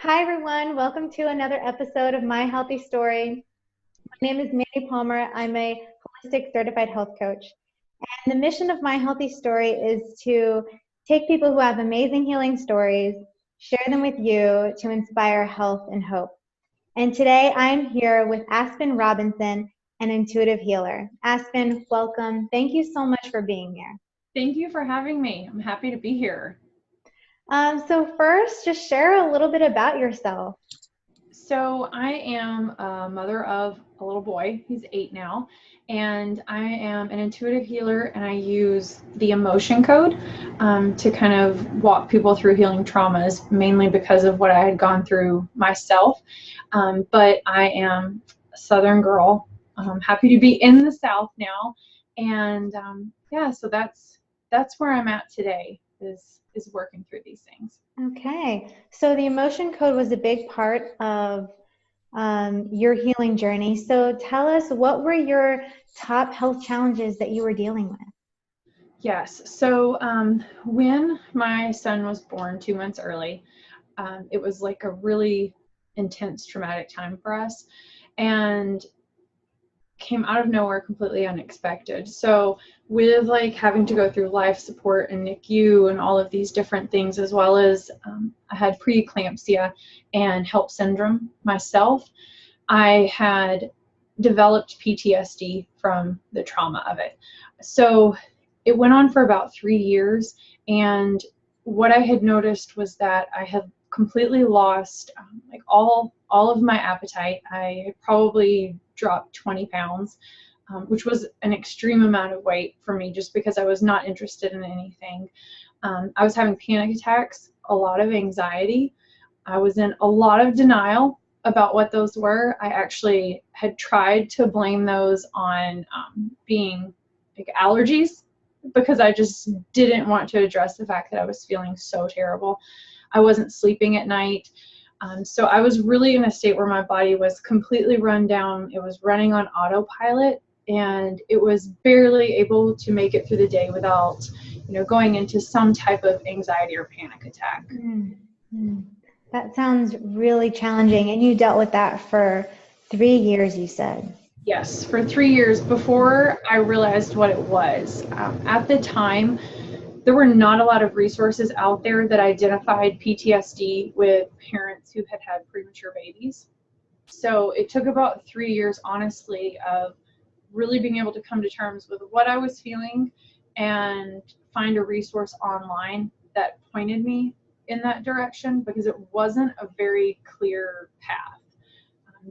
Hi, everyone. Welcome to another episode of My Healthy Story. My name is Mandi Palmer. I'm a holistic certified health coach. And the mission of My Healthy Story is to take people who have amazing healing stories, share them with you to inspire health and hope. And today I'm here with Aspen Robinson, an intuitive healer. Aspen, welcome. Thank you so much for being here. Thank you for having me. I'm happy to be here. So first, just share a little bit about yourself. So I am a mother of a little boy. He's 8 now, and I am an intuitive healer, and I use the emotion code to kind of walk people through healing traumas, mainly because of what I had gone through myself. But I am a Southern girl. I'm happy to be in the South now, and so that's where I'm at today. Is working through these things. Okay, so the emotion code was a big part of your healing journey. So tell us, what were your top health challenges that you were dealing with? Yes. So when my son was born 2 months early, it was like a really intense traumatic time for us, and came out of nowhere, completely unexpected. So with like having to go through life support and NICU and all of these different things, as well as I had preeclampsia and HELLP syndrome myself, I had developed PTSD from the trauma of it. So it went on for about 3 years, and what I had noticed was that I had completely lost like all of my appetite. I had probably dropped 20 pounds, which was an extreme amount of weight for me just because I was not interested in anything. I was having panic attacks, a lot of anxiety. I was in a lot of denial about what those were. I actually had tried to blame those on being like allergies, because I just didn't want to address the fact that I was feeling so terrible. I wasn't sleeping at night. So I was really in a state where my body was completely run down. It was running on autopilot, and it was barely able to make it through the day without, going into some type of anxiety or panic attack. Mm-hmm. That sounds really challenging. And you dealt with that for 3 years, you said. Yes, for 3 years before I realized what it was. At the time, there were not a lot of resources out there that identified PTSD with parents who had had premature babies. So it took about 3 years, honestly, of really being able to come to terms with what I was feeling and find a resource online that pointed me in that direction, because it wasn't a very clear path.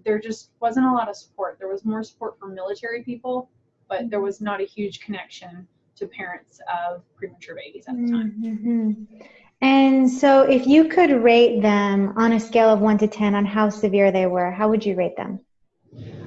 There just wasn't a lot of support. There was more support for military people, but there was not a huge connection to parents of premature babies at the time. Mm-hmm. And so if you could rate them on a scale of 1 to 10 on how severe they were, how would you rate them?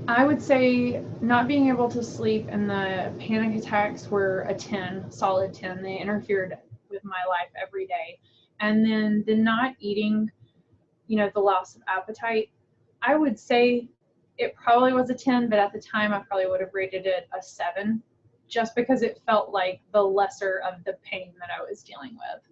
I would say not being able to sleep and the panic attacks were a 10, solid 10. They interfered with my life every day. And then the not eating, the loss of appetite, I would say it probably was a 10, but at the time I probably would have rated it a 7, just because it felt like the lesser of the pain that I was dealing with.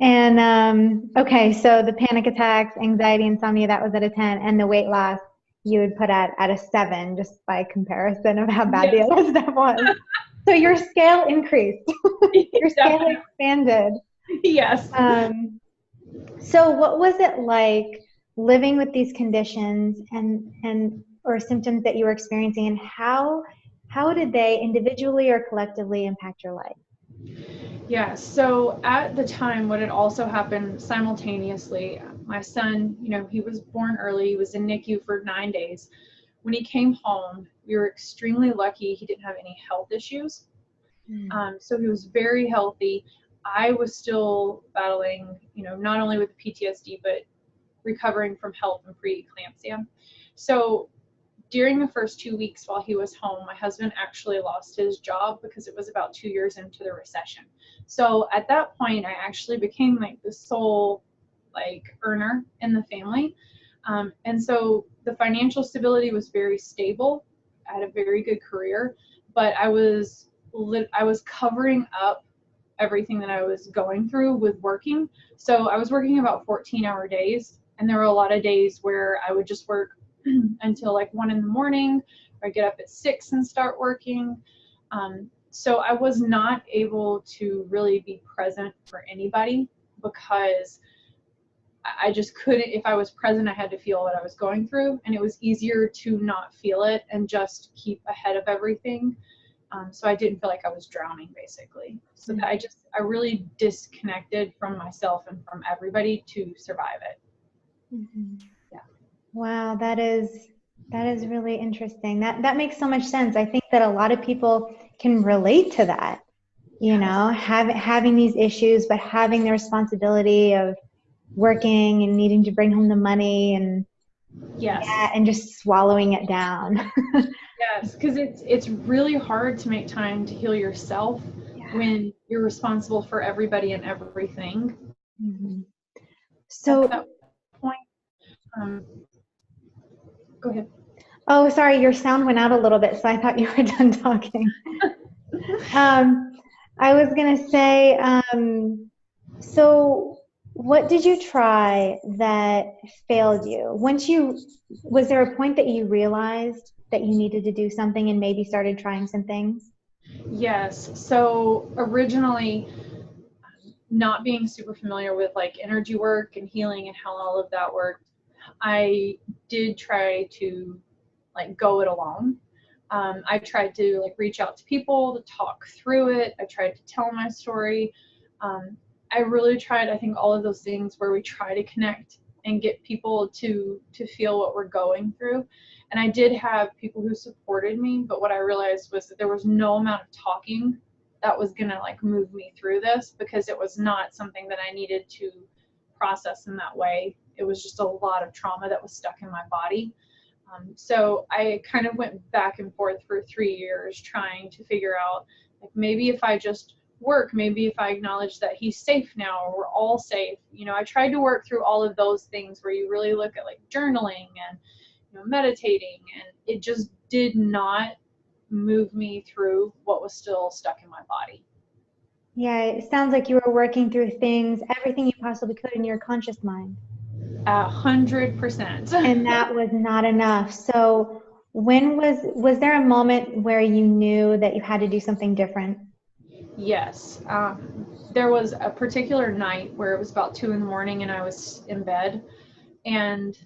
And okay, so the panic attacks, anxiety, insomnia, that was at a 10, and the weight loss you would put at a 7, just by comparison of how bad the Yes. other stuff was. So your scale increased. Your scale expanded. Yes. So what was it like living with these conditions and or symptoms that you were experiencing, and how did they individually or collectively impact your life? Yeah, so at the time, what had also happened simultaneously, my son, he was born early, he was in NICU for 9 days. When he came home, we were extremely lucky he didn't have any health issues. So he was very healthy. I was still battling, not only with PTSD, but recovering from HELLP and preeclampsia. So during the first 2 weeks while he was home, my husband actually lost his job because it was about 2 years into the recession. So at that point, I actually became like the sole earner in the family. And so the financial stability was very stable. I had a very good career, but I was covering up everything that I was going through with working. So I was working about 14-hour days, and there were a lot of days where I would just work until like 1 in the morning, or I get up at 6 and start working. So I was not able to really be present for anybody because I just couldn't. If I was present, I had to feel what I was going through, and it was easier to not feel it and just keep ahead of everything. So I didn't feel like I was drowning, basically. So that I really disconnected from myself and from everybody to survive it. Mm-hmm. Yeah. Wow, that is really interesting. That makes so much sense. I think that a lot of people can relate to that. You know, having these issues, but having the responsibility of working and needing to bring home the money and and just swallowing it down. Yes, because it's really hard to make time to heal yourself when you're responsible for everybody and everything. Mm-hmm. So at that point, go ahead. Oh, sorry, your sound went out a little bit, so I thought you were done talking. I was gonna say, so what did you try that failed you? Was there a point that you realized that you needed to do something and maybe started trying some things? Yes. So originally, not being super familiar with like energy work and healing and how all of that worked, I did try to like go it alone. I tried to like reach out to people to talk through it. I tried to tell my story. I really tried, I think, all of those things where we try to connect and get people to feel what we're going through. And I did have people who supported me, but what I realized was that there was no amount of talking that was gonna like move me through this, because it was not something that I needed to process in that way. It was just a lot of trauma that was stuck in my body. So I kind of went back and forth for 3 years trying to figure out, like, maybe if I just work, maybe if I acknowledge that he's safe now, or we're all safe. You know, I tried to work through all of those things where you really look at like journaling and, you know, meditating, and it just did not move me through what was still stuck in my body. Yeah, it sounds like you were working through things, everything you possibly could in your conscious mind. 100%. And that was not enough. So was there a moment where you knew that you had to do something different? Yes. There was a particular night where it was about 2 in the morning and I was in bed, and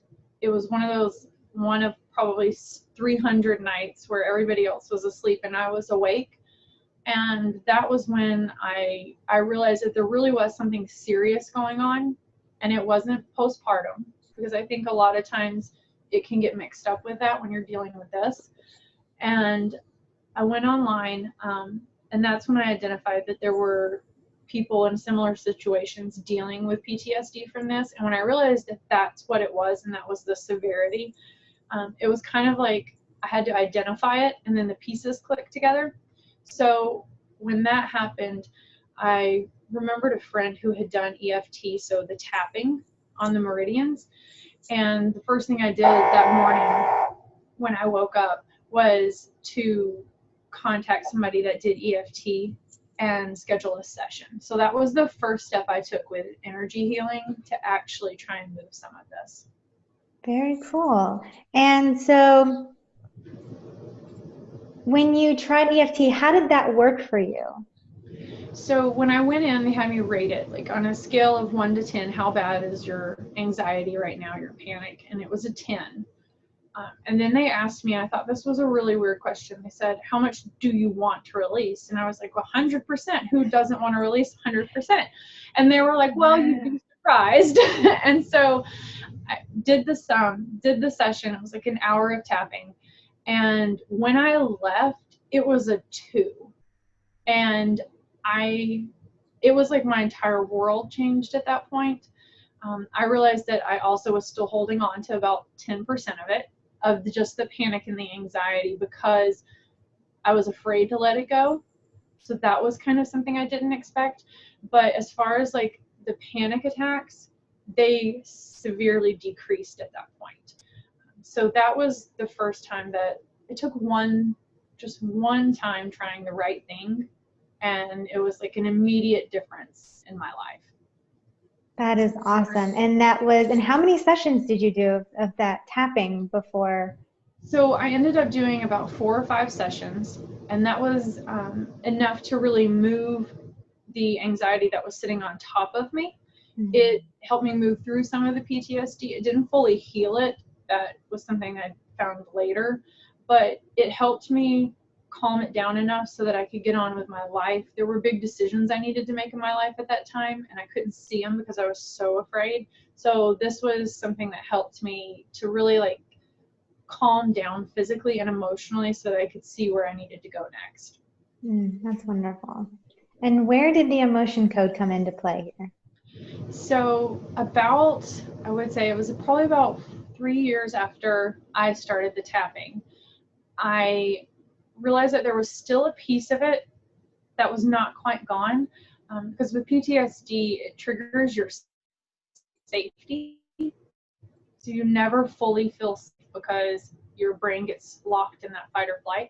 it was one of probably 300 nights where everybody else was asleep and I was awake. And that was when I realized that there really was something serious going on, and it wasn't postpartum, because I think a lot of times it can get mixed up with that when you're dealing with this. And I went online, and that's when I identified that there were people in similar situations dealing with PTSD from this. And when I realized that that's what it was, and that was the severity, it was kind of like I had to identify it, and then the pieces clicked together. So when that happened, I remembered a friend who had done EFT, so the tapping on the meridians. And the first thing I did that morning when I woke up was to contact somebody that did EFT and schedule a session. So that was the first step I took with energy healing, to actually try and move some of this. Very cool. And so when you tried EFT, how did that work for you? So when I went in, they had me rate it, like on a scale of 1 to 10, how bad is your anxiety right now, your panic? And it was a 10. And then they asked me, I thought this was a really weird question. They said, how much do you want to release? And I was like, well, 100%. Who doesn't want to release 100%? And they were like, well, you'd be surprised. And so I did the session. It was like an hour of tapping. And when I left, it was a 2. And it was like my entire world changed at that point. I realized that I also was still holding on to about 10% of it, of just the panic and the anxiety, because I was afraid to let it go. So that was kind of something I didn't expect. But as far as like the panic attacks, they severely decreased at that point. So that was the first time that it took just one time trying the right thing, and it was like an immediate difference in my life. That is awesome. And how many sessions did you do of that tapping before? So I ended up doing about 4 or 5 sessions, and that was enough to really move the anxiety that was sitting on top of me. Mm-hmm. It helped me move through some of the PTSD. It didn't fully heal it. That was something I found later, but it helped me calm it down enough so that I could get on with my life. There were big decisions I needed to make in my life at that time, and I couldn't see them because I was so afraid. So this was something that helped me to really like calm down physically and emotionally so that I could see where I needed to go next. That's wonderful. And where did the emotion code come into play here? So I would say it was probably about 3 years after I started the tapping, I realized that there was still a piece of it that was not quite gone, because with PTSD, it triggers your safety. So you never fully feel safe because your brain gets locked in that fight or flight.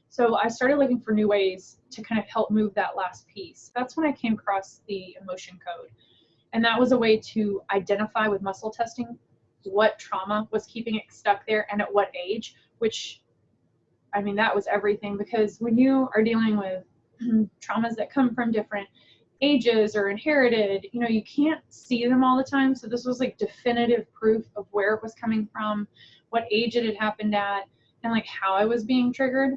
So I started looking for new ways to kind of help move that last piece. That's when I came across the emotion code. And that was a way to identify with muscle testing what trauma was keeping it stuck there and at what age, which, I mean, that was everything, because when you are dealing with traumas that come from different ages or inherited, you can't see them all the time. So this was like definitive proof of where it was coming from, what age it had happened at, and like how I was being triggered.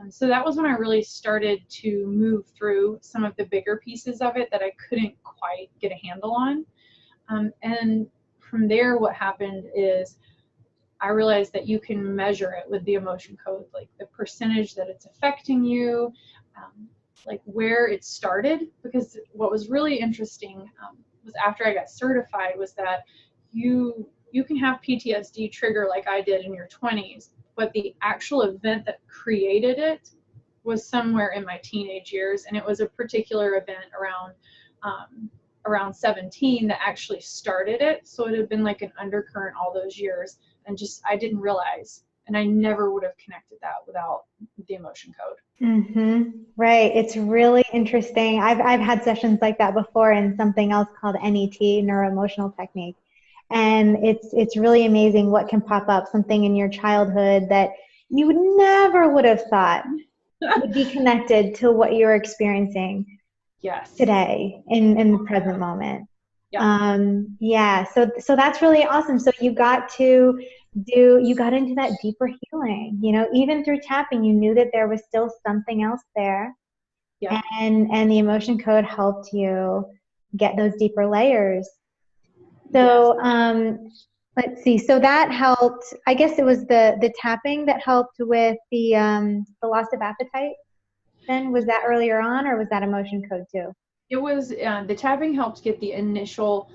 So that was when I really started to move through some of the bigger pieces of it that I couldn't quite get a handle on. And from there, what happened is I realized that you can measure it with the emotion code, like the percentage that it's affecting you, like where it started. Because what was really interesting was after I got certified was that you can have PTSD trigger like I did in your 20s, but the actual event that created it was somewhere in my teenage years, and it was a particular event around 17 that actually started it. So it had been like an undercurrent all those years, and just I didn't realize, and I never would have connected that without the emotion code. Right. It's really interesting. I've had sessions like that before in something else called NET, neuro-emotional technique. And it's really amazing what can pop up, something in your childhood that you never would have thought would be connected to what you're experiencing today in the present moment. Yeah. So that's really awesome. So you got into that deeper healing, even through tapping, you knew that there was still something else there. Yeah. And the emotion code helped you get those deeper layers. So, let's see. So that helped. I guess it was the tapping that helped with the loss of appetite. Then was that earlier on, or was that emotion code too? It was the tapping helped get the initial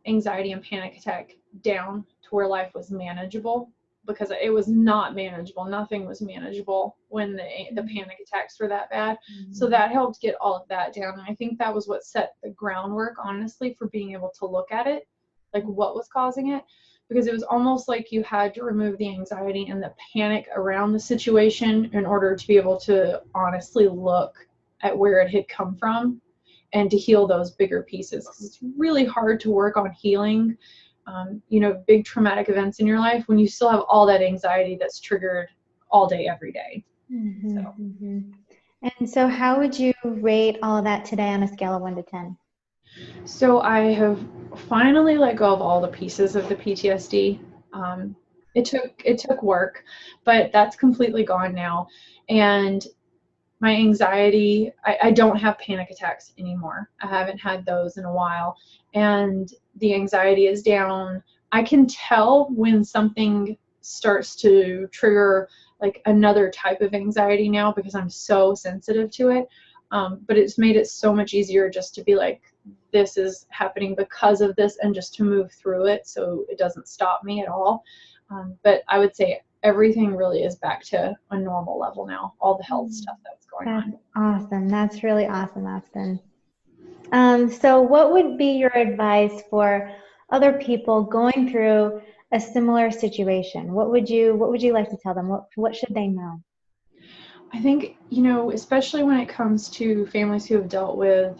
anxiety and panic attack down to where life was manageable, because it was not manageable. Nothing was manageable when the panic attacks were that bad. So that helped get all of that down. And I think that was what set the groundwork, honestly, for being able to look at it, like what was causing it, because it was almost like you had to remove the anxiety and the panic around the situation in order to be able to honestly look at where it had come from and to heal those bigger pieces. Because it's really hard to work on healing, big traumatic events in your life when you still have all that anxiety that's triggered all day, every day. And so how would you rate all of that today on a scale of 1 to 10? So I have finally let go of all the pieces of the PTSD. It took work, but that's completely gone now. And my anxiety, I don't have panic attacks anymore. I haven't had those in a while. And the anxiety is down. I can tell when something starts to trigger like another type of anxiety now, because I'm so sensitive to it. But it's made it so much easier just to be like, this is happening because of this, and just to move through it so it doesn't stop me at all. But I would say everything really is back to a normal level now, all the health stuff that's going on. That's awesome. That's really awesome, Aspen. So what would be your advice for other people going through a similar situation? What would you like to tell them? What should they know? I think, especially when it comes to families who have dealt with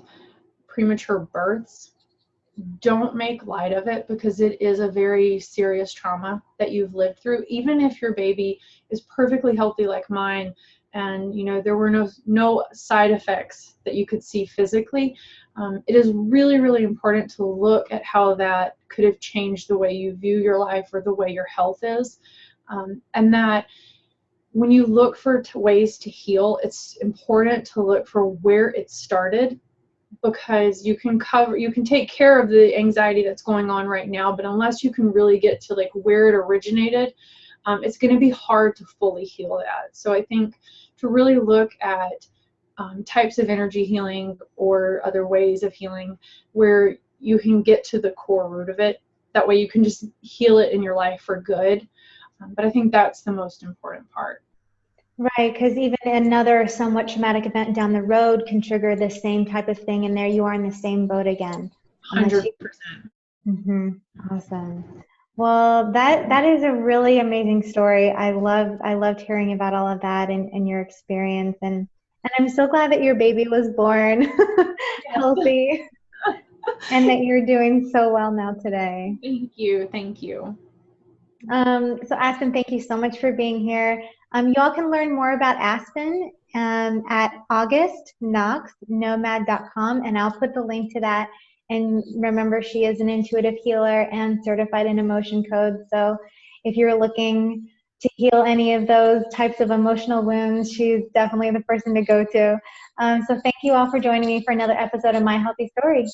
premature births, don't make light of it, because it is a very serious trauma that you've lived through. Even if your baby is perfectly healthy like mine, and there were no side effects that you could see physically, it is really, really important to look at how that could have changed the way you view your life or the way your health is. And that when you look for ways to heal, it's important to look for where it started, because you can take care of the anxiety that's going on right now, but unless you can really get to like where it originated, it's going to be hard to fully heal that. So I think to really look at types of energy healing or other ways of healing where you can get to the core root of it, that way you can just heal it in your life for good. But I think that's the most important part. Right, because even another somewhat traumatic event down the road can trigger the same type of thing, and there you are in the same boat again. 100%. Awesome. Well, that is a really amazing story. I loved hearing about all of that and your experience, and I'm so glad that your baby was born healthy and that you're doing so well now today. Thank you. So Aspen, thank you so much for being here. You all can learn more about Aspen at augustknoxnomad.com, and I'll put the link to that. And remember, she is an intuitive healer and certified in emotion code. So if you're looking to heal any of those types of emotional wounds, she's definitely the person to go to. So thank you all for joining me for another episode of My Healthy Story.